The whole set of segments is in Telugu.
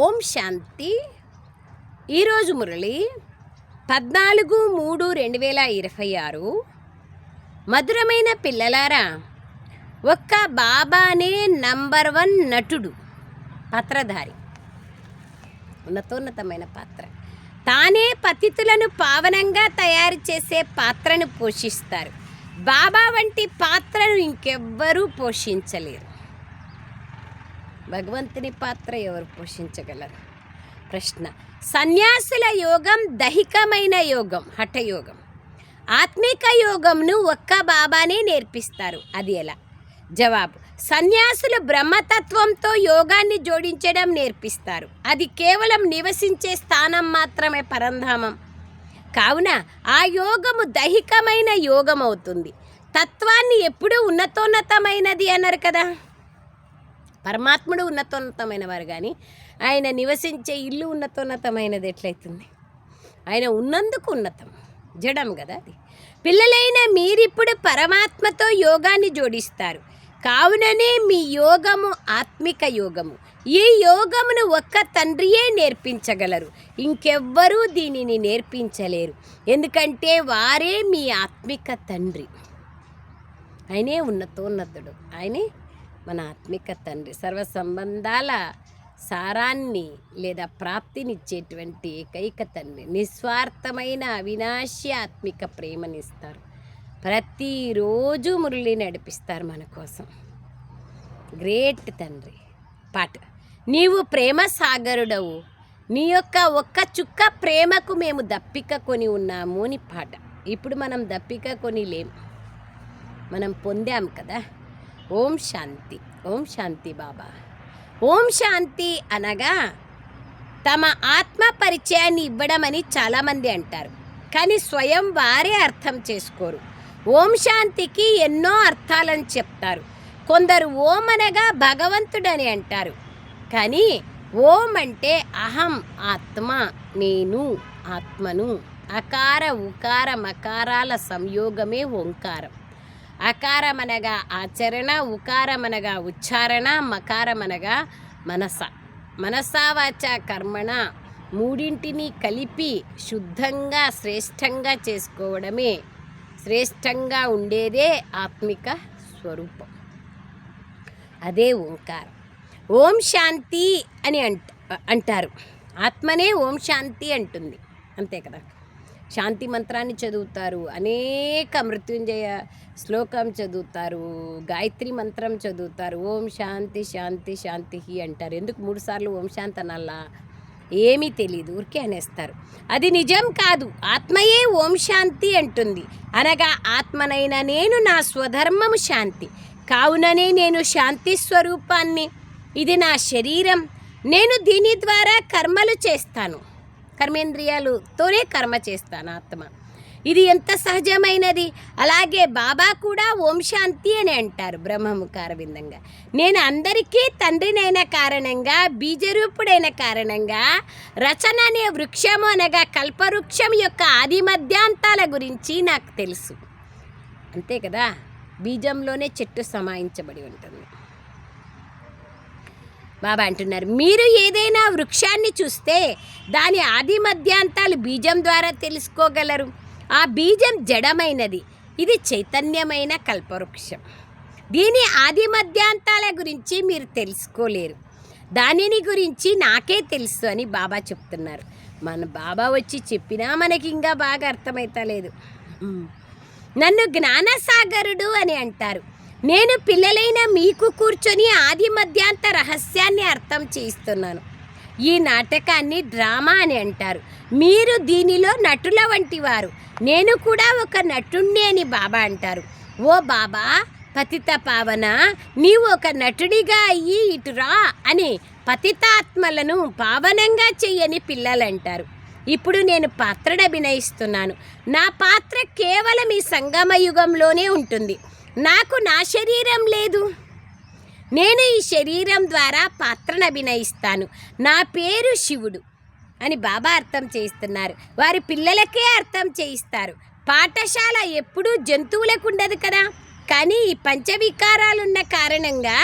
ఓం శాంతి. ఈరోజు మురళి 14/3/2026. మధురమైన పిల్లలారా, ఒక్క బాబానే నంబర్ 1 నటుడు, పాత్రధారి, ఉన్నతోన్నతమైన పాత్ర. తానే పతితులను పావనంగా తయారు చేసే పాత్రను పోషిస్తారు. బాబా వంటి పాత్రను ఇంకెవ్వరూ పోషించలేరు. భగవంతుని పాత్ర ఎవరు పోషించగలరు? ప్రశ్న. సన్యాసుల యోగం దైహికమైన యోగం, హఠయోగం. ఆత్మిక యోగంను ఒక్క బాబానే నేర్పిస్తారు. అది ఎలా? జవాబు. సన్యాసులు బ్రహ్మతత్వంతో యోగాన్ని జోడించడం నేర్పిస్తారు. అది కేవలం నివసించే స్థానం మాత్రమే పరంధామం. కావున ఆ యోగము దైహికమైన యోగం అవుతుంది. తత్వాన్ని ఎప్పుడూ ఉన్నతోన్నతమైనది అన్నారు కదా. పరమాత్ముడు ఉన్నతోన్నతమైన వారు, కానీ ఆయన నివసించే ఇల్లు ఉన్నతోన్నతమైనది ఎట్లయితుంది? ఆయన ఉన్నందుకు ఉన్నతం, జడం కదా అది. పిల్లలైన మీరిప్పుడు పరమాత్మతో యోగాన్ని జోడిస్తారు. కావుననే మీ యోగము ఆత్మిక యోగము. ఈ యోగమును ఒక్క తండ్రియే నేర్పించగలరు. ఇంకెవ్వరూ దీనిని నేర్పించలేరు. ఎందుకంటే వారే మీ ఆత్మిక తండ్రి. ఆయనే ఉన్నతోన్నతుడు, ఆయనే మన ఆత్మిక తండ్రి. సర్వ సంబంధాల సారాన్ని లేదా ప్రాప్తినిచ్చేటువంటి ఏకైక తండ్రి. నిస్వార్థమైన అవినాశి ఆత్మిక ప్రేమనిస్తారు. ప్రతిరోజు మురళి నడిపిస్తారు మన కోసం. గ్రేట్ తండ్రి. పాట. నీవు ప్రేమ సాగరుడవు, నీ యొక్క ఒక్క చుక్క ప్రేమకు మేము దప్పిక కొని ఉన్నాము అని పాట. ఇప్పుడు మనం దప్పిక కొని లేం, మనం పొందాం కదా. ఓం శాంతి. ఓం శాంతి బాబా. ఓం శాంతి అనగా తమ ఆత్మ పరిచయాన్ని ఇవ్వడమని చాలామంది అంటారు, కానీ స్వయం వారే అర్థం చేసుకోరు. ఓం శాంతికి ఎన్నో అర్థాలను చెప్తారు. కొందరు ఓం అనగా భగవంతుడని అంటారు, కానీ ఓం అంటే అహం, ఆత్మ, నేను ఆత్మను. అకార ఉకార మకారాల సంయోగమే ఓంకారం. అకారమనగా ఆచరణ, ఉకారమనగా ఉచ్చారణ, మకారమనగా మనస. మనసావాచ కర్మణ మూడింటిని కలిపి శుద్ధంగా శ్రేష్టంగా చేసుకోవడమే, శ్రేష్టంగా ఉండేదే ఆత్మిక స్వరూపం. అదే ఓంకారం. ఓం శాంతి అని అంటారు. ఆత్మనే ఓం శాంతి అంటుంది, అంతే కదా. శాంతి మంత్రాన్ని చదువుతారు, అనేక మృత్యుంజయ శ్లోకం చదువుతారు, గాయత్రి మంత్రం చదువుతారు. ఓం శాంతి శాంతి శాంతి అంటారు. ఎందుకు 3 సార్లు ఓం శాంతి అనల్లా? ఏమీ తెలియదు, ఊరికే అనేస్తారు. అది నిజం కాదు. ఆత్మయే ఓం శాంతి అంటుంది. అనగా ఆత్మనైన నేను నా స్వధర్మము శాంతి. కావుననే నేను శాంతి స్వరూపాన్ని. ఇది నా శరీరం, నేను దీని ద్వారా కర్మలు చేస్తాను. కర్మేంద్రియాలతోనే కర్మ చేస్తాను. ఆత్మ ఇది ఎంత సహజమైనది. అలాగే బాబా కూడా ఓం శాంతి అని అంటారు బ్రహ్మముఖార విందంగా. నేను అందరికీ తండ్రినైన కారణంగా, బీజరూపుడైన కారణంగా, రచన అనే వృక్షము అనగా కల్పవృక్షం యొక్క ఆది మధ్యాంతాల గురించి నాకు తెలుసు. అంతే కదా, బీజంలోనే చెట్టు సమాయించబడి ఉంటుంది. బాబా అంటున్నారు, మీరు ఏదైనా వృక్షాన్ని చూస్తే దాని ఆది మధ్యాంతాలు బీజం ద్వారా తెలుసుకోగలరు. ఆ బీజం జడమైనది, ఇది చైతన్యమైన కల్పవృక్షం. దీని ఆది మధ్యాంతాల గురించి మీరు తెలుసుకోలేరు. దానిని గురించి నాకే తెలుసు అని బాబా చెప్తున్నారు. మన బాబా వచ్చి చెప్పినా మనకి ఇంకా బాగా అర్థమవుతలేదు. నన్ను జ్ఞానసాగరుడు అని అంటారు. నేను పిల్లలైన మీకు కూర్చొని ఆది మధ్యాంత రహస్యాన్ని అర్థం చేయిస్తున్నాను. ఈ నాటకాన్ని డ్రామా అని అంటారు. మీరు దీనిలో నటుల వంటి వారు. నేను కూడా ఒక నటుణ్ణి అని బాబా అంటారు. ఓ బాబా పతిత పావన, నీవు ఒక నటుడిగా అయ్యి ఇటురా అని పతితాత్మలను పావనంగా చెయ్యని పిల్లలు అంటారు. ఇప్పుడు నేను పాత్రను అభినయిస్తున్నాను. నా పాత్ర కేవలం ఈ సంగమ యుగంలోనే ఉంటుంది. నాకు నా శరీరం లేదు. నేను ఈ శరీరం ద్వారా పాత్రను అభినయిస్తాను. నా పేరు శివుడు అని బాబా అర్థం చేయిస్తున్నారు. వారి పిల్లలకే అర్థం చేయిస్తారు. పాఠశాల ఎప్పుడూ జంతువులకు ఉండదు కదా, కానీ ఈ పంచవికారాలున్న కారణంగా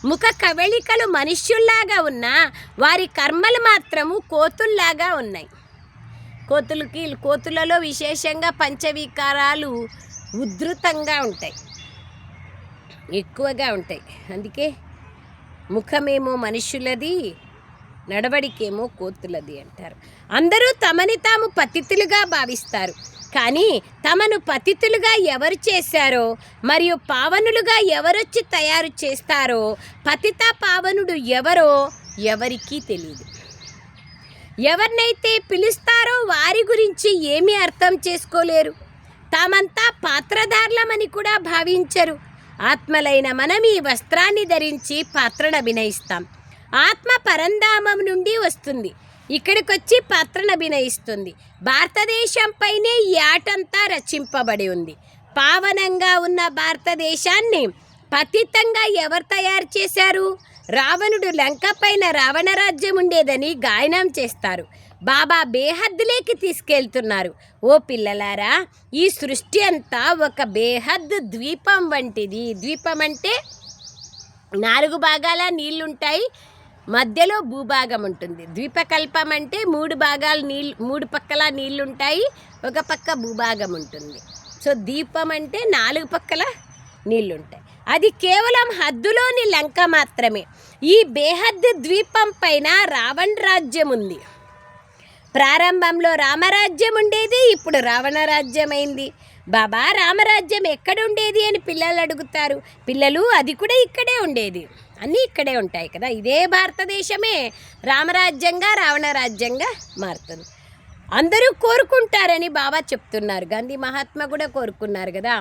ముఖ కవళికలు మనుష్యుల్లాగా ఉన్నా వారి కర్మలు మాత్రము కోతుల్లాగా ఉన్నాయి. కోతులలో విశేషంగా పంచవికారాలు ఉధృతంగా ఉంటాయి, ఎక్కువగా ఉంటాయి. అందుకే ముఖమేమో మనుష్యులది, నడవడికేమో కోతులది అంటారు. అందరూ తమని తాము పతితులుగా భావిస్తారు, కానీ తమను పతితులుగా ఎవరు చేశారో మరియు పావనులుగా ఎవరొచ్చి తయారు చేస్తారో, పతిత పావనుడు ఎవరో ఎవరికీ తెలియదు. ఎవరినైతే పిలుస్తారో వారి గురించి ఏమీ అర్థం చేసుకోలేరు. తామంతా పాత్రధారులమని కూడా భావించరు. ఆత్మలైన మనం ఈ వస్త్రాన్ని ధరించి పాత్రను అభినయిస్తాం. ఆత్మ పరంధామం నుండి వస్తుంది, ఇక్కడికొచ్చి పాత్రను అభినయిస్తుంది. భారతదేశంపైనే ఈ ఆటంతా రచింపబడి ఉంది. పావనంగా ఉన్న భారతదేశాన్ని పతితంగా ఎవరు తయారు చేశారు? రావణుడు లంక పైన రావణ రాజ్యం ఉండేదని గాయనం చేస్తారు. బాబా బేహద్దులేకి తీసుకెళ్తున్నారు. ఓ పిల్లలారా, ఈ సృష్టి అంతా ఒక బేహద్ ద్వీపం వంటిది. ద్వీపం అంటే 4 భాగాల నీళ్లుంటాయి, మధ్యలో భూభాగం ఉంటుంది. ద్వీపకల్పం అంటే 3 భాగాలు నీళ్ళు, 3 పక్కల నీళ్లుంటాయి, ఒక పక్క భూభాగం ఉంటుంది. సో ద్వీపం అంటే 4 పక్కల నీళ్లుంటాయి. అది కేవలం హద్దులోని లంక మాత్రమే. ఈ బేహద్ ద్వీపం పైన రావణ రాజ్యం ఉంది. ప్రారంభంలో రామరాజ్యం ఉండేది, ఇప్పుడు రావణ రాజ్యం అయింది. బాబా రామరాజ్యం ఎక్కడ ఉండేది అని పిల్లలు అడుగుతారు. పిల్లలు అది కూడా ఇక్కడే ఉండేది, అన్నీ ఇక్కడే ఉంటాయి కదా. ఇదే భారతదేశమే రామరాజ్యంగా రావణ రాజ్యంగా మారుతుంది. అందరూ కోరుకుంటారని బాబా చెప్తున్నారు. గాంధీ మహాత్మా కూడా కోరుకున్నారు కదా,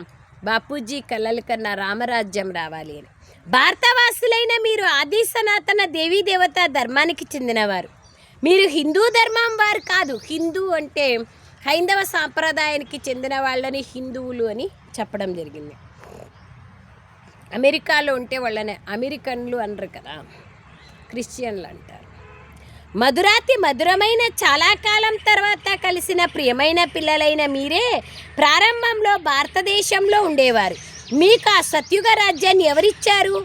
బాపూజీ కలల కన్నా రామరాజ్యం రావాలి అని. భారతవాసులైన మీరు ఆది సనాతన దేవీ దేవత ధర్మానికి చెందినవారు. మీరు హిందూ ధర్మం వారు కాదు. హిందూ అంటే హైందవ సాంప్రదాయానికి చెందిన వాళ్ళని హిందువులు అని చెప్పడం జరిగింది. అమెరికాలో ఉంటే వాళ్ళని అమెరికన్లు అనరు కదా, క్రిస్టియన్లు అంటారు. మధురాతి మధురమైన చాలా కాలం తర్వాత కలిసిన ప్రియమైన పిల్లలైన మీరే ప్రారంభంలో భారతదేశంలో ఉండేవారు. మీకు ఆ సత్యుగ రాజ్యాన్ని ఎవరిచ్చారు?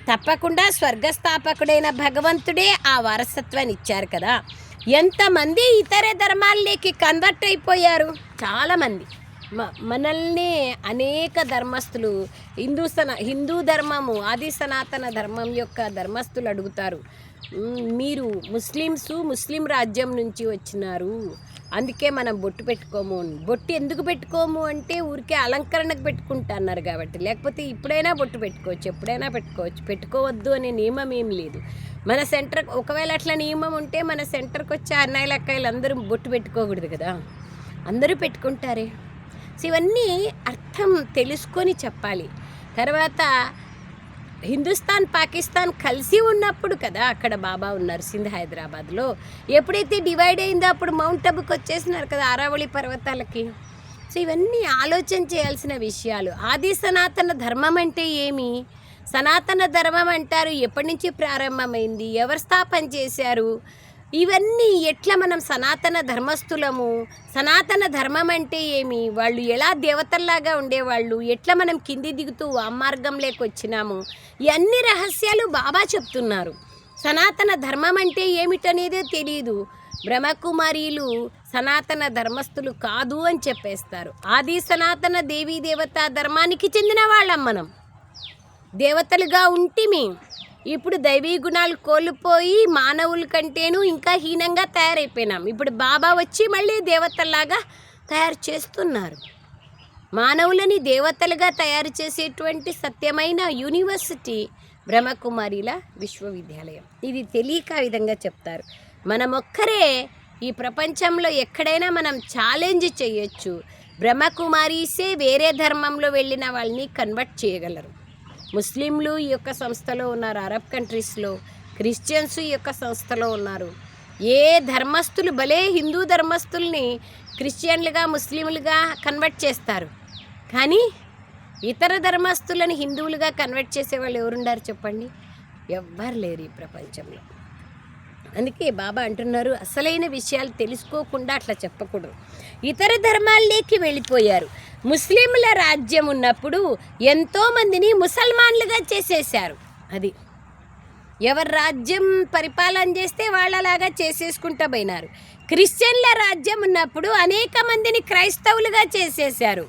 తప్పకుండా స్వర్గస్థాపకుడైన భగవంతుడే ఆ వారసత్వాన్ని ఇచ్చారు కదా. ఎంతమంది ఇతర ధర్మాల్లోకి కన్వర్ట్ అయిపోయారు? చాలామంది. మనల్ని అనేక ధర్మస్తులు హిందూ ధర్మము ఆది సనాతన ధర్మం యొక్క ధర్మస్తులు అడుగుతారు, మీరు ముస్లిం రాజ్యం నుంచి వచ్చినారు, అందుకే మనం బొట్టు పెట్టుకోము. బొట్టు ఎందుకు పెట్టుకోము అంటే ఊరికే అలంకరణకు పెట్టుకుంటున్నారు కాబట్టి. లేకపోతే ఇప్పుడైనా బొట్టు పెట్టుకోవచ్చు, ఎప్పుడైనా పెట్టుకోవచ్చు. పెట్టుకోవద్దు అనే నియమం ఏం లేదు. మన సెంటర్ ఒకవేళ అట్లా నియమం ఉంటే మన సెంటర్కి వచ్చే అన్నయ్యలు అక్కయ్యలు అందరూ బొట్టు పెట్టుకోకూడదు కదా, అందరూ పెట్టుకుంటారే. సో ఇవన్నీ అర్థం తెలుసుకొని చెప్పాలి. తర్వాత హిందుస్థాన్ పాకిస్తాన్ కలిసి ఉన్నప్పుడు కదా అక్కడ బాబా ఉన్నారు సింధ్ హైదరాబాద్లో. ఎప్పుడైతే డివైడ్ అయిందో అప్పుడు మౌంట్ అబుకి వచ్చేసినారు కదా అరావళి పర్వతాలకి. సో ఇవన్నీ ఆలోచన చేయాల్సిన విషయాలు. ఆది సనాతన ధర్మం అంటే ఏమి? సనాతన ధర్మం అంటారు, ఎప్పటి నుంచి ప్రారంభమైంది, ఎవరు స్థాపన చేశారు, ఇవన్నీ ఎట్లా మనం సనాతన ధర్మస్థులము, సనాతన ధర్మం అంటే ఏమి, వాళ్ళు ఎలా దేవతల్లాగా ఉండేవాళ్ళు, ఎట్లా మనం కింది దిగుతూ మార్గంలోకి వచ్చినాము, ఇవన్నీ రహస్యాలు బాబా చెప్తున్నారు. సనాతన ధర్మం అంటే ఏమిటనేదే తెలియదు. బ్రహ్మకుమారీలు సనాతన ధర్మస్థులు కాదు అని చెప్పేస్తారు. ఆది సనాతన దేవీ దేవతా ధర్మానికి చెందిన వాళ్ళం మనం. దేవతలుగా ఉంటిమి, ఇప్పుడు దైవీ గుణాలు కోల్పోయి మానవుల కంటేనూ ఇంకా హీనంగా తయారైపోయినాం. ఇప్పుడు బాబా వచ్చి మళ్ళీ దేవతల్లాగా తయారు చేస్తున్నారు. మానవులని దేవతలుగా తయారు చేసేటువంటి సత్యమైన యూనివర్సిటీ బ్రహ్మకుమారిల విశ్వవిద్యాలయం. ఇది తెలియక విధంగా చెప్తారు. మనమొక్కరే ఈ ప్రపంచంలో ఎక్కడైనా మనం ఛాలెంజ్ చేయొచ్చు. బ్రహ్మకుమారీసే వేరే ధర్మంలో వెళ్ళిన వాళ్ళని కన్వర్ట్ చేయగలరు. ముస్లింలు ఈ యొక్క సంస్థలో ఉన్నారు, అరబ్ కంట్రీస్లో క్రిస్టియన్స్ ఈ యొక్క సంస్థలో ఉన్నారు. ఏ ధర్మస్తులు భలే హిందూ ధర్మస్తుల్ని క్రిస్టియన్లుగా ముస్లింలుగా కన్వర్ట్ చేస్తారు, కానీ ఇతర ధర్మస్తులను హిందువులుగా కన్వర్ట్ చేసేవాళ్ళు ఎవరుండారు చెప్పండి? ఎవ్వరు లేరు ఈ ప్రపంచంలో. అందుకే బాబా అంటున్నారు, అసలైన విషయాలు తెలుసుకోకుండా అట్లా చెప్పకూడదు. ఇతర ధర్మాల్లోకి వెళ్ళిపోయారు. ముస్లింల రాజ్యం ఉన్నప్పుడు ఎంతోమందిని ముసల్మాన్లుగా చేసేశారు. అది ఎవరు రాజ్యం పరిపాలన చేస్తే వాళ్ళలాగా చేసేసుకుంటూ పోయినారు. క్రిస్టియన్ల రాజ్యం ఉన్నప్పుడు అనేక మందిని క్రైస్తవులుగా చేసేసారు,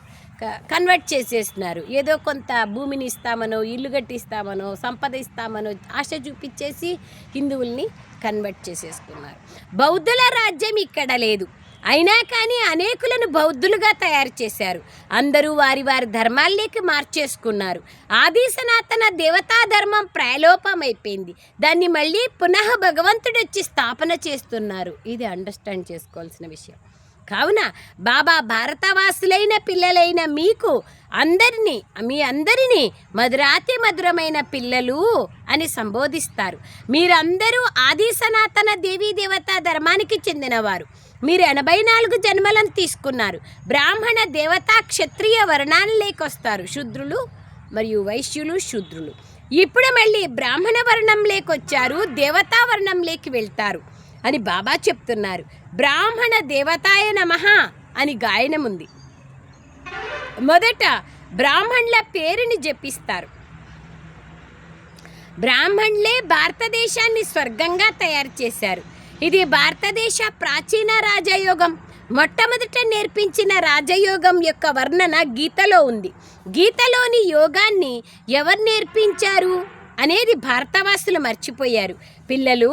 కన్వర్ట్ చేసేస్తున్నారు. ఏదో కొంత భూమిని ఇస్తామనో, ఇల్లు కట్టిస్తామనో, సంపద ఇస్తామనో ఆశ చూపించేసి హిందువుల్ని కన్వర్ట్ చేసేసుకున్నారు. బౌద్ధుల రాజ్యం ఇక్కడ లేదు, అయినా కానీ అనేకులను బౌద్ధులుగా తయారు చేశారు. అందరూ వారి వారి ధర్మాల్లోకి మార్చేసుకున్నారు. ఆది సనాతన దేవతా ధర్మం ప్రాయలోపమైపోయింది. దాన్ని మళ్ళీ పునః భగవంతుడు వచ్చి స్థాపన చేస్తున్నారు. ఇది అండర్స్టాండ్ చేసుకోవాల్సిన విషయం. కావున బాబా భారతవాసులైన పిల్లలైన మీకు మీ అందరినీ మధురాతి మధురమైన పిల్లలు అని సంబోధిస్తారు. మీరందరూ ఆది సనాతన దేవీ దేవతా ధర్మానికి చెందినవారు. మీరు 84 జన్మలను తీసుకున్నారు. బ్రాహ్మణ దేవతా క్షత్రియ వర్ణాలలోకి వస్తారు, శూద్రులు మరియు వైశ్యులు శూద్రులు. ఇప్పుడు మళ్ళీ బ్రాహ్మణ వర్ణంలోకి వచ్చారు, దేవతా వర్ణంలోకి వెళ్తారు అని బాబా చెప్తున్నారు. బ్రాహ్మణ దేవతాయ నమః అని గాయనం ఉంది. మొదట బ్రాహ్మణుల పేరుని జపిస్తారు. బ్రాహ్మణులే భారతదేశాన్ని స్వర్గంగా తయారు చేశారు. ఇది భారతదేశ ప్రాచీన రాజయోగం. మొట్టమొదట నేర్పించిన రాజయోగం యొక్క వర్ణన గీతలో ఉంది. గీతలోని యోగాన్ని ఎవరు నేర్పించారు అనేది భారతవాసులు మర్చిపోయారు. పిల్లలు,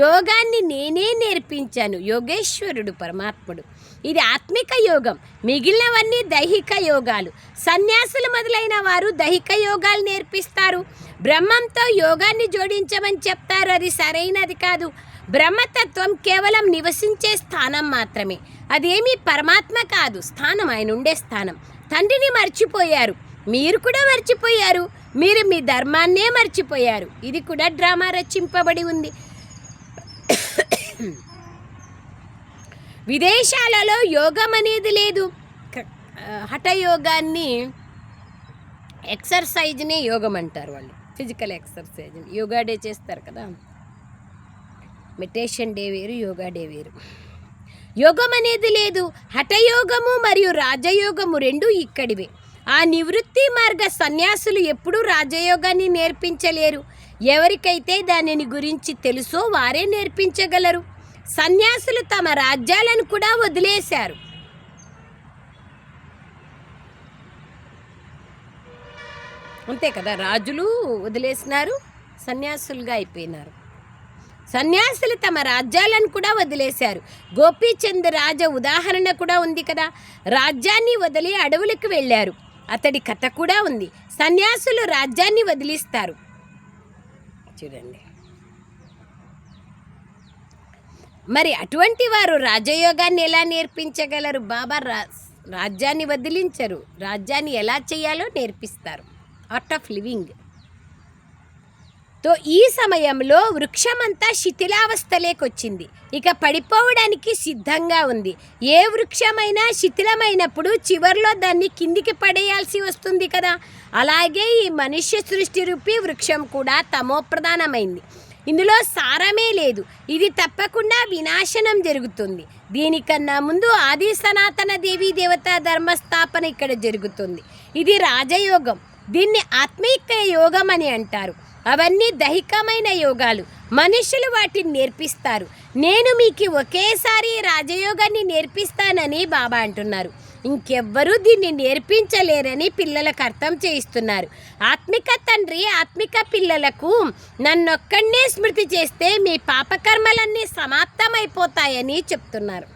యోగాన్ని నేనే నేర్పించాను. యోగేశ్వరుడు పరమాత్ముడు. ఇది ఆత్మిక యోగం, మిగిలినవన్నీ దైహిక యోగాలు. సన్యాసులు మొదలైన వారు దైహిక యోగాలు నేర్పిస్తారు. బ్రహ్మంతో యోగాన్ని జోడించమని చెప్తారు. అది సరైనది కాదు. బ్రహ్మతత్వం కేవలం నివసించే స్థానం మాత్రమే, అదేమీ పరమాత్మ కాదు. స్థానం ఆయన ఉండే స్థానం. తండ్రిని మర్చిపోయారు, మీరు కూడా మర్చిపోయారు. మీరు మీ ధర్మాన్నే మర్చిపోయారు. ఇది కూడా డ్రామా రచింపబడి ఉంది. విదేశాలలో యోగం అనేది లేదు. హఠయోగాన్ని, ఎక్సర్సైజ్నే యోగం అంటారు వాళ్ళు. ఫిజికల్ ఎక్సర్సైజ్, యోగా డే చేస్తారు కదా, మెడిటేషన్ డే వేరు, యోగా డే వేరు. యోగం అనేది లేదు. హఠయోగము మరియు రాజయోగము రెండు ఇక్కడివే. ఆ నివృత్తి మార్గ సన్యాసులు ఎప్పుడూ రాజయోగాన్ని నేర్పించలేరు. ఎవరికైతే దానిని గురించి తెలుసో వారే నేర్పించగలరు. సన్యాసులు తమ రాజ్యాలను కూడా వదిలేశారు. అంతే కదా, రాజులు వదిలేసినారు, సన్యాసులుగా అయిపోయినారు. సన్యాసులు తమ రాజ్యాలను కూడా వదిలేశారు. గోపీచంద్ రాజ ఉదాహరణ కూడా ఉంది కదా. రాజ్యాన్ని వదిలి అడవులకు వెళ్ళారు. అతడి కథ కూడా ఉంది. సన్యాసులు రాజ్యాన్ని వదిలిస్తారు. చూడండి, మరి అటువంటి వారు రాజయోగాన్ని ఎలా నేర్పించగలరు? బాబా రాజ్యాన్ని వదిలించరు. రాజ్యాన్ని ఎలా చేయాలో నేర్పిస్తారు. Art of living. తో ఈ సమయంలో వృక్షమంతా శిథిలావస్థలేకొచ్చింది. ఇక పడిపోవడానికి సిద్ధంగా ఉంది. ఏ వృక్షమైనా శిథిలమైనప్పుడు చివర్లో దాన్ని కిందికి పడేయాల్సి వస్తుంది కదా. అలాగే ఈ మనుష్య సృష్టి రూపీ వృక్షం కూడా తమోప్రధానమైంది. ఇందులో సారమే లేదు. ఇది తప్పకుండా వినాశనం జరుగుతుంది. దీనికన్నా ముందు ఆది సనాతన దేవీ దేవతా ధర్మస్థాపన ఇక్కడ జరుగుతుంది. ఇది రాజయోగం. దీన్ని ఆత్మీక యోగం అని అంటారు. అవన్నీ దైహికమైన యోగాలు. మనుషులు వాటిని నేర్పిస్తారు. నేను మీకు ఒకేసారి రాజయోగాన్ని నేర్పిస్తానని బాబా అంటున్నారు. ఇంకెవ్వరూ దీన్ని నేర్పించలేరని పిల్లలకు అర్థం చేయిస్తున్నారు. ఆత్మిక తండ్రి ఆత్మిక పిల్లలకు నన్నొక్కడే స్మృతి చేస్తే మీ పాపకర్మలన్నీ సమాప్తమైపోతాయని చెప్తున్నారు.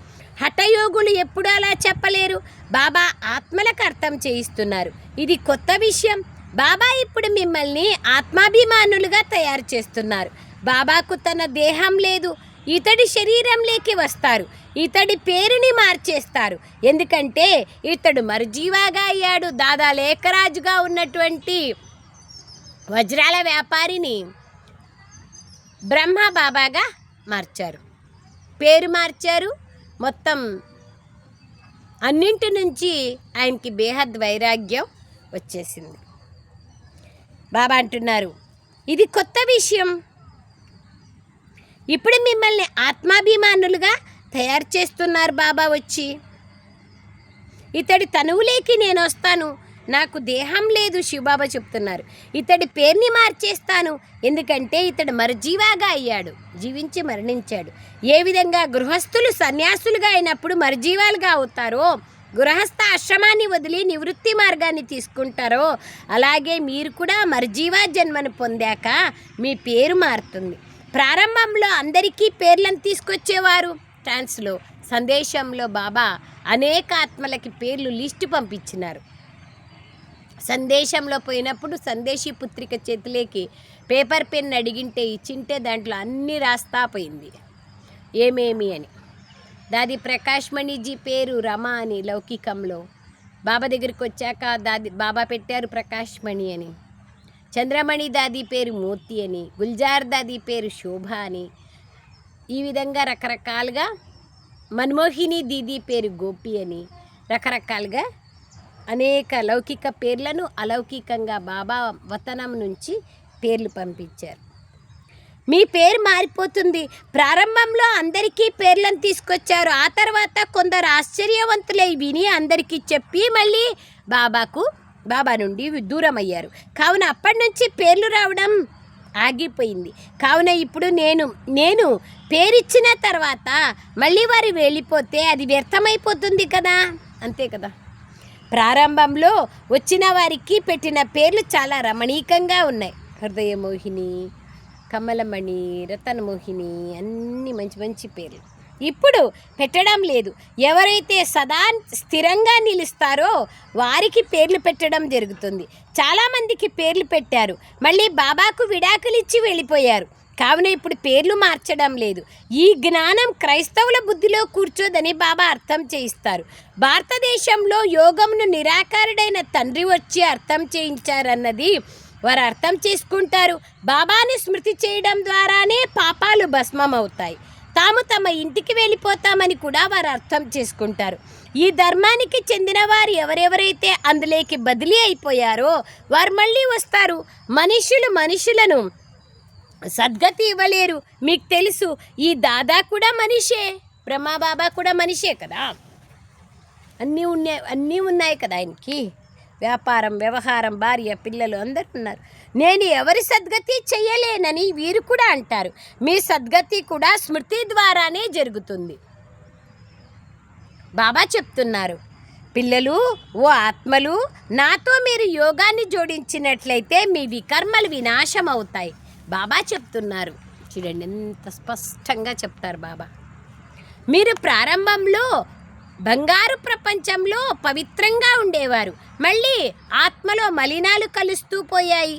హఠయోగులు ఎప్పుడు అలా చెప్పలేరు. బాబా ఆత్మలకు అర్థం చేయిస్తున్నారు. ఇది కొత్త విషయం. బాబా ఇప్పుడు మిమ్మల్ని ఆత్మాభిమానులుగా తయారు చేస్తున్నారు. బాబాకు తన దేహం లేదు. ఇతడి శరీరంలోకి వస్తారు. ఇతడి పేరుని మార్చేస్తారు. ఎందుకంటే ఇతడు మరుజీవాగా అయ్యాడు. దాదా లేఖరాజుగా ఉన్నటువంటి వజ్రాల వ్యాపారిని బ్రహ్మ బాబాగా మార్చారు. పేరు మార్చారు. మొత్తం అన్నింటి నుంచి ఆయనకి బేహద్ వైరాగ్యం వచ్చేసింది. బాబా అంటున్నారు, ఇది కొత్త విషయం. ఇప్పుడు మిమ్మల్ని ఆత్మాభిమానులుగా తయారు చేస్తున్నారు బాబా వచ్చి. ఇతడి తనువులేకి నేను వస్తాను. నాకు దేహం లేదు శివబాబా చెప్తున్నారు. ఇతడి పేరుని మార్చేస్తాను, ఎందుకంటే ఇతడు మరుజీవాగా అయ్యాడు, జీవించి మరణించాడు. ఏ విధంగా గృహస్థులు సన్యాసులుగా అయినప్పుడు మరుజీవాలుగా అవుతారో, గృహస్థ ఆశ్రమాన్ని వదిలి నివృత్తి మార్గాన్ని తీసుకుంటారో, అలాగే మీరు కూడా మరుజీవా జన్మను పొందాక మీ పేరు మారుతుంది. ప్రారంభంలో అందరికీ పేర్లను తీసుకొచ్చేవారు. ట్రాన్స్లో సందేశంలో బాబా అనేక ఆత్మలకి పేర్లు లిస్టు పంపించినారు. సందేశంలో పోయినప్పుడు సందేశీ పుత్రిక చేతిలోకి పేపర్ పెన్ అడిగింటే ఇచ్చింటే దాంట్లో అన్నీ రాస్తా పోయింది ఏమేమి అని. దాది ప్రకాష్ మణిజీ పేరు రమ అని లౌకికంలో. బాబా దగ్గరికి వచ్చాక బాబా పెట్టారు ప్రకాష్ మణి అని. చంద్రమణి దాది పేరు మోతి అని, గుల్జార్ దాది పేరు శోభ అని. ఈ విధంగా రకరకాలుగా మన్మోహిని దీది పేరు గోపి అని రకరకాలుగా అనేక లౌకిక పేర్లను అలౌకికంగా బాబా వతనం నుంచి పేర్లు పంపించారు. మీ పేరు మారిపోతుంది. ప్రారంభంలో అందరికీ పేర్లను తీసుకొచ్చారు. ఆ తర్వాత కొందరు ఆశ్చర్యవంతులై విని అందరికీ చెప్పి మళ్ళీ బాబా నుండి దూరం అయ్యారు. కావున అప్పటి నుంచి పేర్లు రావడం ఆగిపోయింది. కావున ఇప్పుడు నేను పేరిచ్చిన తర్వాత మళ్ళీ వారు వెళ్ళిపోతే అది వ్యర్థమైపోతుంది కదా, అంతే కదా. ప్రారంభంలో వచ్చిన వారికి పెట్టిన పేర్లు చాలా రమణీకంగా ఉన్నాయి. హృదయమోహిని, కమలమణి, రతనమోహిని, అన్ని మంచి మంచి పేర్లు. ఇప్పుడు పెట్టడం లేదు. ఎవరైతే సదా స్థిరంగా నిలుస్తారో వారికి పేర్లు పెట్టడం జరుగుతుంది. చాలామందికి పేర్లు పెట్టారు, మళ్ళీ బాబాకు విడాకులు ఇచ్చి వెళ్ళిపోయారు. కావున ఇప్పుడు పేర్లు మార్చడం లేదు. ఈ జ్ఞానం క్రైస్తవుల బుద్ధిలో కూర్చోదని బాబా అర్థం చేయిస్తారు. భారతదేశంలో యోగంను నిరాకారుడైన తండ్రి వచ్చి అర్థం చేయించారన్నది వారు అర్థం చేసుకుంటారు. బాబాని స్మృతి చేయడం ద్వారానే పాపాలు భస్మం అవుతాయి. తాము తమ ఇంటికి వెళ్ళిపోతామని కూడా వారు అర్థం చేసుకుంటారు. ఈ ధర్మానికి చెందిన వారు ఎవరెవరైతే అందులోకి బదిలీ అయిపోయారో వారు మళ్ళీ వస్తారు. మనుషులను సద్గతి ఇవ్వలేరు. మీకు తెలుసు, ఈ దాదా కూడా మనిషే, బ్రహ్మబాబా కూడా మనిషే కదా. అన్నీ ఉన్నాయి కదా ఆయనకి. వ్యాపారం, వ్యవహారం, భార్య, పిల్లలు అందరూ ఉన్నారు. నేను ఎవరి సద్గతి చెయ్యలేనని వీరు కూడా అంటారు. మీ సద్గతి కూడా స్మృతి ద్వారానే జరుగుతుంది. బాబా చెప్తున్నారు, పిల్లలు, ఓ ఆత్మలు, నాతో మీరు యోగాన్ని జోడించినట్లయితే మీ వికర్మలు వినాశం అవుతాయి. బాబా చెప్తున్నారు. చూడండి ఎంత స్పష్టంగా చెప్తారు బాబా. మీరు ప్రారంభంలో బంగారు ప్రపంచంలో పవిత్రంగా ఉండేవారు. మళ్ళీ ఆత్మలో మలినాలు కలుస్తూ పోయాయి.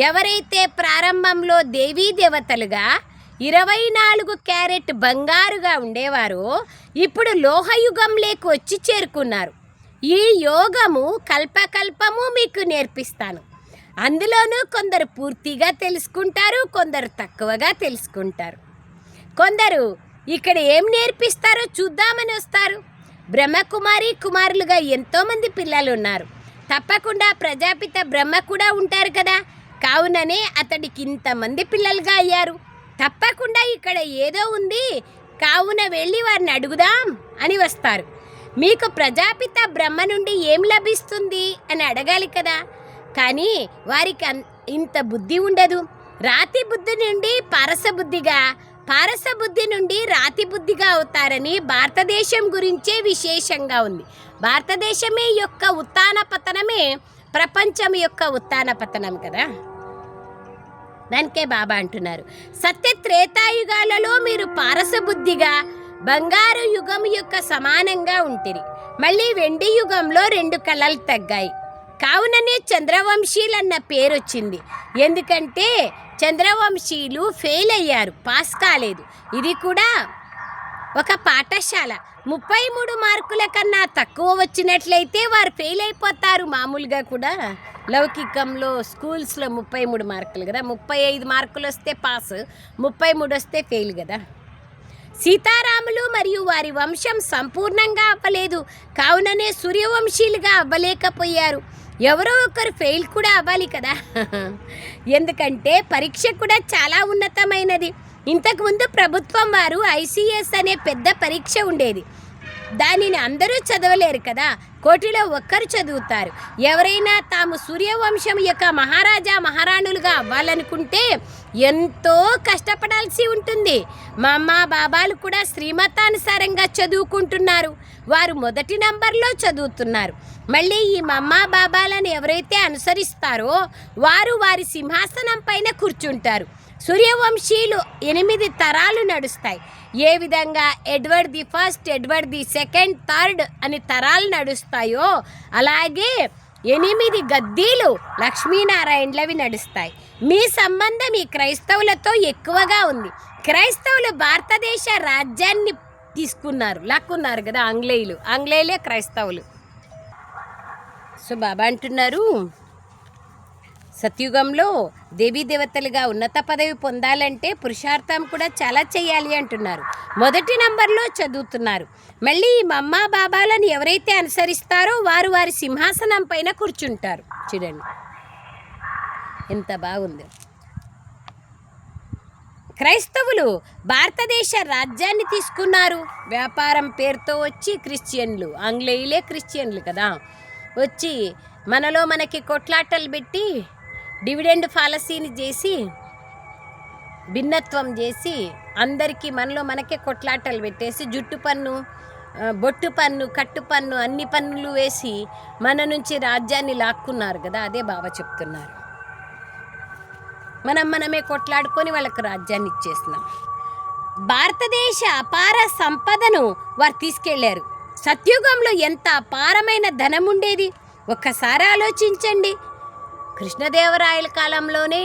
ఎవరైతే ప్రారంభంలో దేవీ దేవతలుగా 24 క్యారెట్ బంగారుగా ఉండేవారో ఇప్పుడు లోహయుగంలోకి వచ్చి చేరుకున్నారు. ఈ యోగము కల్పకల్పము మీకు నేర్పిస్తాను. అందులోనూ కొందరు పూర్తిగా తెలుసుకుంటారు, కొందరు తక్కువగా తెలుసుకుంటారు. కొందరు ఇక్కడ ఏం నేర్పిస్తారో చూద్దామని వస్తారు. బ్రహ్మకుమారి కుమారులుగా ఎంతోమంది పిల్లలు ఉన్నారు. తప్పకుండా ప్రజాపిత బ్రహ్మ కూడా ఉంటారు కదా. కావుననే అతడికి ఇంతమంది పిల్లలుగా అయ్యారు. తప్పకుండా ఇక్కడ ఏదో ఉంది, కావున వెళ్ళి వారిని అడుగుదాం అని వస్తారు. మీకు ప్రజాపిత బ్రహ్మ నుండి ఏం లభిస్తుంది అని అడగాలి కదా. కానీ వారికి ఇంత బుద్ధి ఉండదు. రాతి బుద్ధి నుండి పారస బుద్ధి నుండి రాతి బుద్ధిగా అవుతారని భారతదేశం గురించే విశేషంగా ఉంది. భారతదేశమే యొక్క ఉత్థాన పతనమే ప్రపంచం యొక్క ఉత్థాన పతనం కదా. దానికే బాబా అంటున్నారు, సత్య త్రేతాయుగాలలో మీరు పారస బుద్ధిగా బంగారు యుగం యొక్క సమానంగా ఉంటిరి. మళ్ళీ వెండి యుగంలో 2 కళలు తగ్గాయి. కావుననే చంద్రవంశీలు అన్న పేరు వచ్చింది. ఎందుకంటే చంద్రవంశీలు ఫెయిల్ అయ్యారు, పాస్ కాలేదు. ఇది కూడా ఒక పాఠశాల. 33 మార్కుల కన్నా తక్కువ వచ్చినట్లయితే వారు ఫెయిల్ అయిపోతారు. మామూలుగా కూడా లౌకికంలో స్కూల్స్లో 33 మార్కులు కదా. 35 మార్కులు వస్తే పాస్, 33 వస్తే ఫెయిల్ కదా. సీతారాములు మరియు వారి వంశం సంపూర్ణంగా అవ్వలేదు. కావుననే సూర్యవంశీలుగా అవ్వలేకపోయారు. ఎవరో ఒకరు ఫెయిల్ కూడా అవ్వాలి కదా. ఎందుకంటే పరీక్ష కూడా చాలా ఉన్నతమైనది. ఇంతకుముందు ప్రభుత్వం వారు ICS అనే పెద్ద పరీక్ష ఉండేది. దానిని అందరూ చదవలేరు కదా, కోటిలో ఒక్కరు చదువుతారు. ఎవరైనా తాము సూర్యవంశం యొక్క మహారాజా మహారాణులుగా అవ్వాలనుకుంటే ఎంతో కష్టపడాల్సి ఉంటుంది. మా అమ్మ బాబాలు కూడా శ్రీమతానుసారంగా చదువుకుంటున్నారు. వారు మొదటి నంబర్లో చదువుతున్నారు. మళ్ళీ ఈ మమ్మ బాబాలను ఎవరైతే అనుసరిస్తారో వారు వారి సింహాసనం పైన కూర్చుంటారు. సూర్యవంశీయులు 8 తరాలు నడుస్తాయి. ఏ విధంగా Edward the first, Edward the second, third అని తరాలు నడుస్తాయో అలాగే 8 గద్దీలు లక్ష్మీనారాయణలవి నడుస్తాయి. మీ సంబంధం ఈ క్రైస్తవులతో ఎక్కువగా ఉంది. క్రైస్తవులు భారతదేశ రాజ్యాన్ని లాక్కున్నారు కదా ఆంగ్లేయులే క్రైస్తవులు. సో బాబా అంటున్నారు, సత్యుగంలో దేవీ దేవతలుగా ఉన్నత పదవి పొందాలంటే పురుషార్థం కూడా చాలా చేయాలి అంటున్నారు. మొదటి నంబర్లో చదువుతున్నారు. మళ్ళీ ఈ మమ్మ బాబాలను ఎవరైతే అనుసరిస్తారో వారు వారి సింహాసనం పైన కూర్చుంటారు. చూడండి ఎంత బాగుంది. క్రైస్తవులు భారతదేశ రాజ్యాన్ని తీసుకున్నారు. వ్యాపారం పేరుతో వచ్చి క్రిస్టియన్లు, ఆంగ్లేయులే క్రిస్టియన్లు కదా, వచ్చి మనకి కొట్లాటలు పెట్టి డివిడెండ్ పాలసీని చేసి భిన్నత్వం చేసి అందరికీ మనకే కొట్లాటలు పెట్టేసి జుట్టు పన్ను, బొట్టు పన్ను, కట్టు పన్ను అన్ని పన్నులు వేసి మన నుంచి రాజ్యాన్ని లాక్కున్నారు కదా. అదే బాబా చెప్తున్నారు. మనమే కొట్లాడుకొని వాళ్ళకు రాజ్యాన్ని ఇచ్చేస్తున్నాం. భారతదేశ అపార సంపదను వారు తీసుకెళ్లారు. సత్యుగంలో ఎంత అపారమైన ధనం ఉండేది ఒక్కసారి ఆలోచించండి. కృష్ణదేవరాయల కాలంలోనే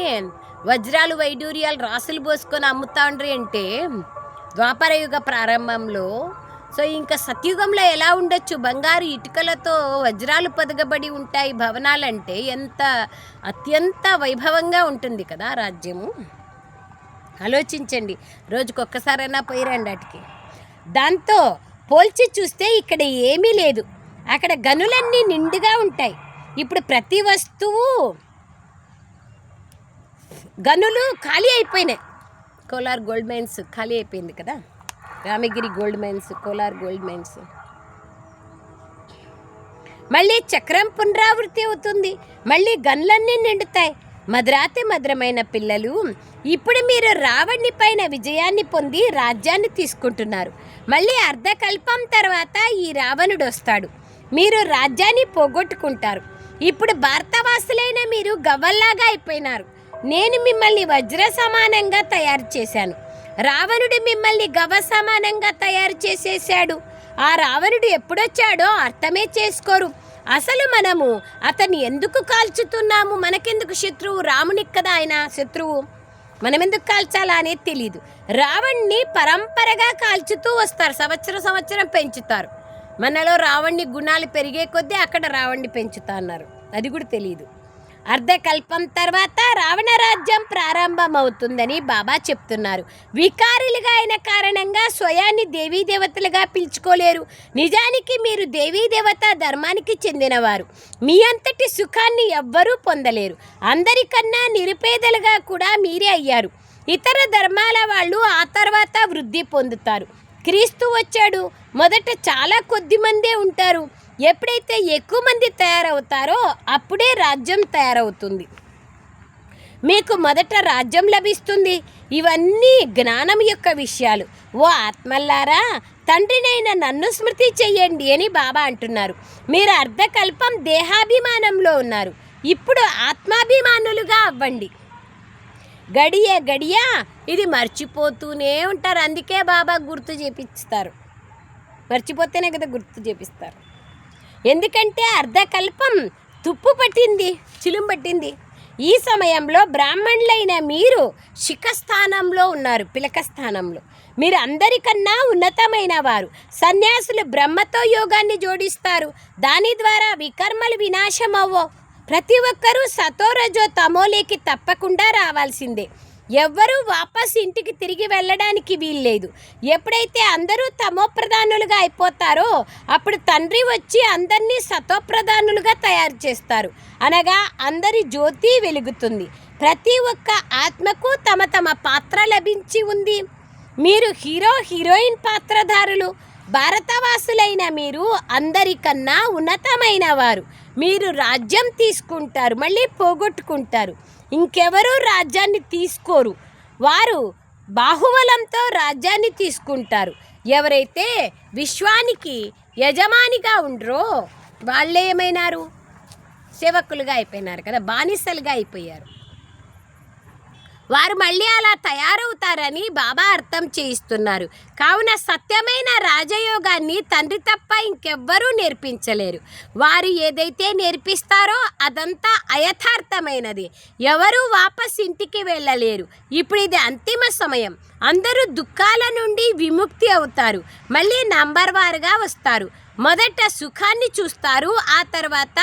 వజ్రాలు వైడూర్యాలు రాసులు పోసుకొని అమ్ముతాండ్రి అంటే ద్వాపరయుగ ప్రారంభంలో. సో ఇంకా సత్యుగంలో ఎలా ఉండొచ్చు? బంగారు ఇటుకలతో వజ్రాలు పొదగబడి ఉంటాయి భవనాలంటే. ఎంత అత్యంత వైభవంగా ఉంటుంది కదా రాజ్యము. ఆలోచించండి, రోజుకొక్కసారైనా పోయిరండి వాటికి. దాంతో పోల్చి చూస్తే ఇక్కడ ఏమీ లేదు. అక్కడ గనులన్నీ నిండుగా ఉంటాయి. ఇప్పుడు ప్రతి వస్తువు గనులు ఖాళీ అయిపోయినాయి. కోలార్ గోల్డ్ మైన్స్ ఖాళీ అయిపోయింది కదా, Ramagiri gold mines, Kolar gold mines. మళ్ళీ చక్రం పునరావృతి అవుతుంది. మళ్ళీ గన్లన్నీ నిండుతాయి. మధురాతి మధురమైన పిల్లలు, ఇప్పుడు మీరు రావణి పైన విజయాన్ని పొంది రాజ్యాన్ని తీసుకుంటున్నారు. మళ్ళీ అర్ధకల్పం తర్వాత ఈ రావణుడు వస్తాడు. మీరు రాజ్యాన్ని పోగొట్టుకుంటారు. ఇప్పుడు భారతవాసులైన మీరు గవ్వల్లాగా అయిపోయినారు. నేను మిమ్మల్ని వజ్ర సమానంగా తయారు చేశాను. రావణుడు మిమ్మల్ని గవ్వ సమానంగా తయారు చేసేసాడు. ఆ రావణుడు ఎప్పుడొచ్చాడో అర్థమే చేసుకోరు. అసలు మనము అతన్ని ఎందుకు కాల్చుతున్నాము? మనకెందుకు శత్రువు? రామునికి కదా ఆయన శత్రువు. మనం ఎందుకు కాల్చాలా అనేది తెలియదు. రావణ్ణి పరంపరగా కాల్చుతూ వస్తారు, సంవత్సరం పెంచుతారు. మనలో రావణ్ణి గుణాలు పెరిగే కొద్దీ అక్కడ రావణ్ణి పెంచుతా అన్నారు. అది కూడా తెలియదు. అర్ధకల్పం తర్వాత రావణ రాజ్యం ప్రారంభమవుతుందని బాబా చెప్తున్నారు. వికారులుగా అయిన కారణంగా స్వయాన్ని దేవీ దేవతలుగా పిలుచుకోలేరు. నిజానికి మీరు దేవీ దేవత ధర్మానికి చెందినవారు. మీ అంతటి సుఖాన్ని ఎవ్వరూ పొందలేరు. అందరికన్నా నిరుపేదలుగా కూడా మీరే అయ్యారు. ఇతర ధర్మాల వాళ్ళు ఆ తర్వాత వృద్ధి పొందుతారు. క్రీస్తు వచ్చాడు, మొదట చాలా కొద్ది మందే ఉంటారు. ఎప్పుడైతే ఎక్కువ మంది తయారవుతారో అప్పుడే రాజ్యం తయారవుతుంది. మీకు మొదట రాజ్యం లభిస్తుంది. ఇవన్నీ జ్ఞానం యొక్క విషయాలు. ఓ ఆత్మల్లారా, తండ్రినైన నన్ను స్మృతి చెయ్యండి అని బాబా అంటున్నారు. మీరు అర్ధకల్పం దేహాభిమానంలో ఉన్నారు. ఇప్పుడు ఆత్మాభిమానులుగా అవ్వండి. గడియ ఇది మర్చిపోతూనే ఉంటారు. అందుకే బాబా గుర్తు చేపిస్తారు. మర్చిపోతేనే కదా గుర్తు చేపిస్తారు. ఎందుకంటే అర్ధకల్పం తుప్పు పట్టింది, చిలుం పట్టింది. ఈ సమయంలో బ్రాహ్మణులైన మీరు శిఖస్థానంలో ఉన్నారు, పిలక స్థానంలో. మీరు అందరికన్నా ఉన్నతమైన వారు. సన్యాసులు బ్రహ్మతో యోగాన్ని జోడిస్తారు. దాని ద్వారా వికర్మలు వినాశం అవ్వవు. ప్రతి ఒక్కరూ సతోరజో తమోలేకి తప్పకుండా రావాల్సిందే. ఎవ్వరూ వాపస్ ఇంటికి తిరిగి వెళ్ళడానికి వీల్లేదు. ఎప్పుడైతే అందరూ తమోప్రధానులుగా అయిపోతారో అప్పుడు తండ్రి వచ్చి అందరినీ సతోప్రధానులుగా తయారు చేస్తారు. అనగా అందరి జ్యోతి వెలుగుతుంది. ప్రతి ఒక్క ఆత్మకు తమ తమ పాత్ర లభించి ఉంది. మీరు హీరో హీరోయిన్ పాత్రధారులు. భారతవాసులైన మీరు అందరికన్నా ఉన్నతమైన వారు. మీరు రాజ్యం తీసుకుంటారు, మళ్ళీ పోగొట్టుకుంటారు. ఇంకెవరూ రాజ్యాన్ని తీసుకోరు. వారు బాహుబలంతో రాజ్యాన్ని తీసుకుంటారు. ఎవరైతే విశ్వానికి యజమానిగా ఉండరో వాళ్ళే ఏమైనారు? సేవకులుగా అయిపోయినారు కదా, బానిసలుగా అయిపోయారు. వారు మళ్ళీ అలా తయారవుతారని బాబా అర్థం చేయిస్తున్నారు. కావున సత్యమైన రాజయోగాన్ని తండ్రి తప్ప ఇంకెవ్వరూ నేర్పించలేరు. వారు ఏదైతే నేర్పిస్తారో అదంతా అయథార్థమైనది. ఎవరూ వాపస్ ఇంటికి వెళ్ళలేరు. ఇప్పుడు ఇది అంతిమ సమయం. అందరూ దుఃఖాల నుండి విముక్తి అవుతారు. మళ్ళీ నంబర్ వారుగా వస్తారు. మొదట సుఖాన్ని చూస్తారు, ఆ తర్వాత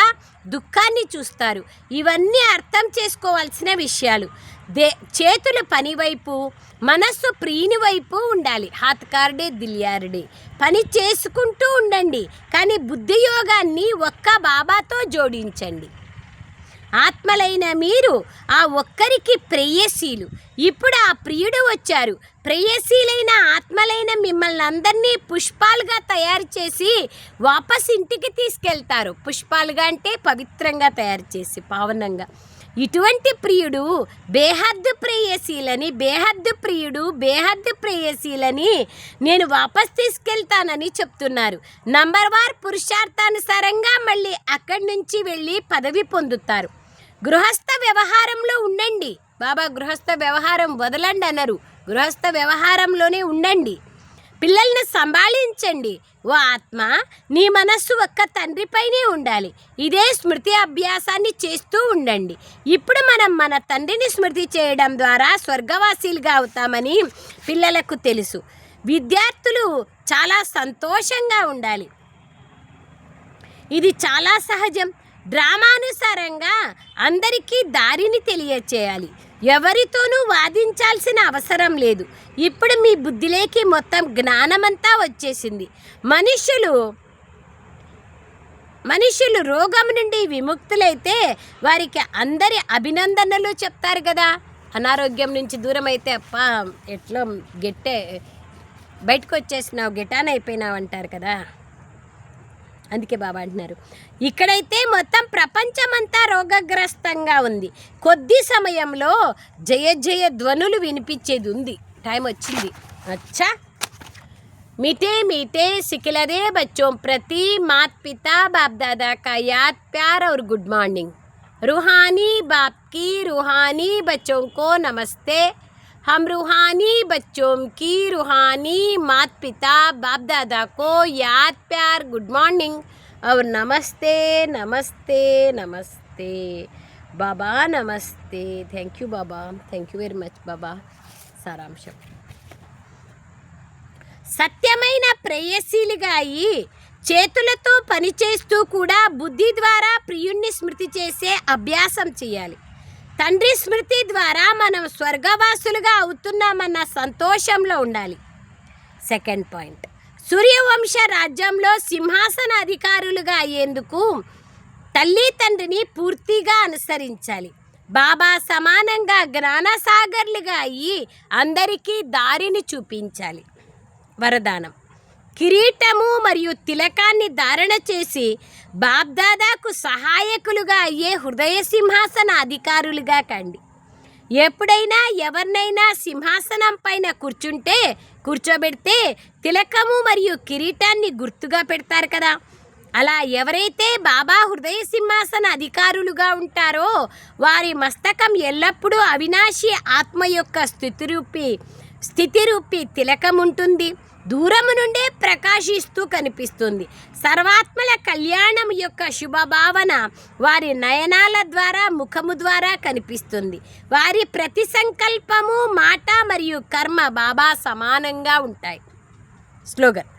దుఃఖాన్ని చూస్తారు. ఇవన్నీ అర్థం చేసుకోవాల్సిన విషయాలు. చేతుల పని వైపు, మనస్సు ప్రియుని వైపు ఉండాలి. హాత్ కార్డే దిల్యార్డే. పని చేసుకుంటూ ఉండండి, కానీ బుద్ధి యోగాన్ని ఒక్క బాబాతో జోడించండి. ఆత్మలైన మీరు ఆ ఒక్కరికి ప్రేయసీలు. ఇప్పుడు ఆ ప్రియుడు వచ్చారు. ప్రేయసీలైన ఆత్మలైన మిమ్మల్ని అందరినీ పుష్పాలుగా తయారు చేసి వాపస్ ఇంటికి తీసుకెళ్తారు. పుష్పాలుగా అంటే పవిత్రంగా తయారు చేసి, పావనంగా. ఇటువంటి ప్రియుడు బేహద్దు ప్రేయసీలని, బేహద్దు ప్రియుడు బేహద్దు ప్రేయసీలని నేను వాపస్ తీసుకెళ్తానని చెప్తున్నారు. నంబర్ వార్ పురుషార్థానుసారంగా మళ్ళీ అక్కడి నుంచి వెళ్ళి పదవి పొందుతారు. గృహస్థ వ్యవహారంలో ఉండండి. బాబా గృహస్థ వ్యవహారం వదలండి అన్నారు. గృహస్థ వ్యవహారంలోనే ఉండండి. పిల్లల్ని సంభాళించండి. ఓ ఆత్మ, నీ మనస్సు ఒక్క తండ్రిపైనే ఉండాలి. ఇదే స్మృతి అభ్యాసాన్ని చేస్తూ ఉండండి. ఇప్పుడు మనం మన తండ్రిని స్మృతి చేయడం ద్వారా స్వర్గవాసీలుగా అవుతామని పిల్లలకు తెలుసు. విద్యార్థులు చాలా సంతోషంగా ఉండాలి. ఇది చాలా సహజం. డ్రామానుసారంగా అందరికీ దారిని తెలియచేయాలి. ఎవరితోనూ వాదించాల్సిన అవసరం లేదు. ఇప్పుడు మీ బుద్ధిలోకి మొత్తం జ్ఞానమంతా వచ్చేసింది. మనుషులు రోగం నుండి విముక్తులైతే వారికి అందరి అభినందనలు చెప్తారు కదా. అనారోగ్యం నుంచి దూరం అయితే అప్ప ఎట్లా బయటకు వచ్చేసినావు, గెటాన్ అయిపోయినావు అంటారు కదా. అందుకే బాబా అంటున్నారు, ఇక్కడైతే మొత్తం ప్రపంచమంతా రోగగ్రస్తంగా ఉంది. కొద్ది సమయంలో జయ జయ ధ్వనులు వినిపించేది ఉంది. టైం వచ్చింది. అచ్చా, मीठे मीठे सिखिलरे बच्चों प्रति माता पिता बाप दादा का याद प्यार और गुड मॉर्निंग. रूहानी बाप की रूहानी बच्चों को नमस्ते. हम रूहानी बच्चों की रूहानी माता पिता बाप दादा को याद प्यार गुड मॉर्निंग और नमस्ते नमस्ते नमस्ते. बाबा नमस्ते. थैंक यू बाबा, थैंक यू वेरी मच बाबा. సారాంశం, సత్యమైన ప్రేయసీలుగా అయి చేతులతో పనిచేస్తూ కూడా బుద్ధి ద్వారా ప్రియుణ్ణి స్మృతి చేసే అభ్యాసం చేయాలి. తండ్రి స్మృతి ద్వారా మనం స్వర్గవాసులుగా అవుతున్నామన్న సంతోషంలో ఉండాలి. సెకండ్ పాయింట్, సూర్యవంశ రాజ్యంలో సింహాసన అధికారులుగా అయ్యేందుకు తల్లి తండ్రిని పూర్తిగా అనుసరించాలి. బాబా సమానంగా జ్ఞానసాగర్లుగా అయ్యి అందరికీ దారిని చూపించాలి. వరదానం, కిరీటము మరియు తిలకాన్ని ధారణ చేసి బాబ్దాదాకు సహాయకులుగా అయ్యే హృదయ సింహాసన అధికారులుగా కండి. ఎప్పుడైనా ఎవరినైనా సింహాసనం పైన కూర్చోబెడితే తిలకము మరియు కిరీటాన్ని గుర్తుగా పెడతారు కదా. అలా ఎవరైతే బాబా హృదయ సింహాసన అధికారులుగా ఉంటారో వారి మస్తకం ఎల్లప్పుడూ అవినాశి ఆత్మ యొక్క స్థితిరూపి తిలకం ఉంటుంది. దూరము నుండే ప్రకాశిస్తూ కనిపిస్తుంది. సర్వాత్మల కళ్యాణం యొక్క శుభభావన వారి నయనాల ద్వారా, ముఖము ద్వారా కనిపిస్తుంది. వారి ప్రతి సంకల్పము, మాట మరియు కర్మ బాబా సమానంగా ఉంటాయి. స్లోగన్,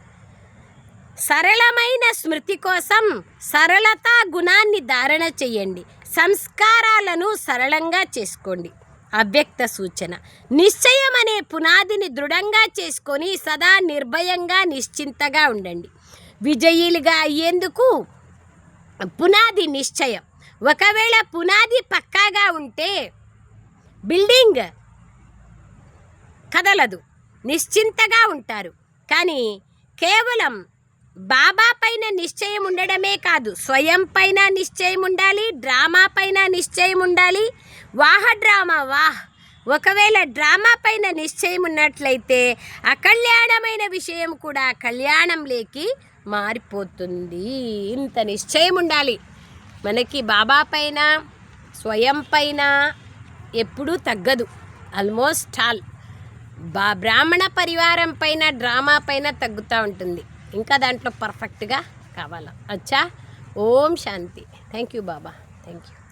సరళమైన స్మృతి కోసం సరళతా గుణాన్ని ధారణ చేయండి. సంస్కారాలను సరళంగా చేసుకోండి. అవ్యక్త సూచన, నిశ్చయం అనే పునాదిని దృఢంగా చేసుకొని సదా నిర్భయంగా నిశ్చింతగా ఉండండి. విజయులుగా అయ్యేందుకు పునాది నిశ్చయం. ఒకవేళ పునాది పక్కాగా ఉంటే బిల్డింగ్ కదలదు, నిశ్చింతగా ఉంటారు. కానీ కేవలం బాబా పైన నిశ్చయం ఉండడమే కాదు, స్వయం పైన నిశ్చయం ఉండాలి, డ్రామా పైన నిశ్చయం ఉండాలి. డ్రామా ఒకవేళ డ్రామా పైన నిశ్చయం ఉన్నట్లయితే అకళ్యాణమైన విషయం కూడా కళ్యాణంలోకి మారిపోతుంది. ఇంత నిశ్చయం ఉండాలి మనకి. బాబా పైన స్వయం పైన ఎప్పుడూ తగ్గదు. ఆల్మోస్ట్ ఆల్ బ్రాహ్మణ పరివారం పైన డ్రామా పైన తగ్గుతూ ఉంటుంది. ఇంకా దాంట్లో పర్ఫెక్ట్గా కావాలా. అచ్చా, ఓం శాంతి. థ్యాంక్ యూ బాబా, థ్యాంక్ యూ.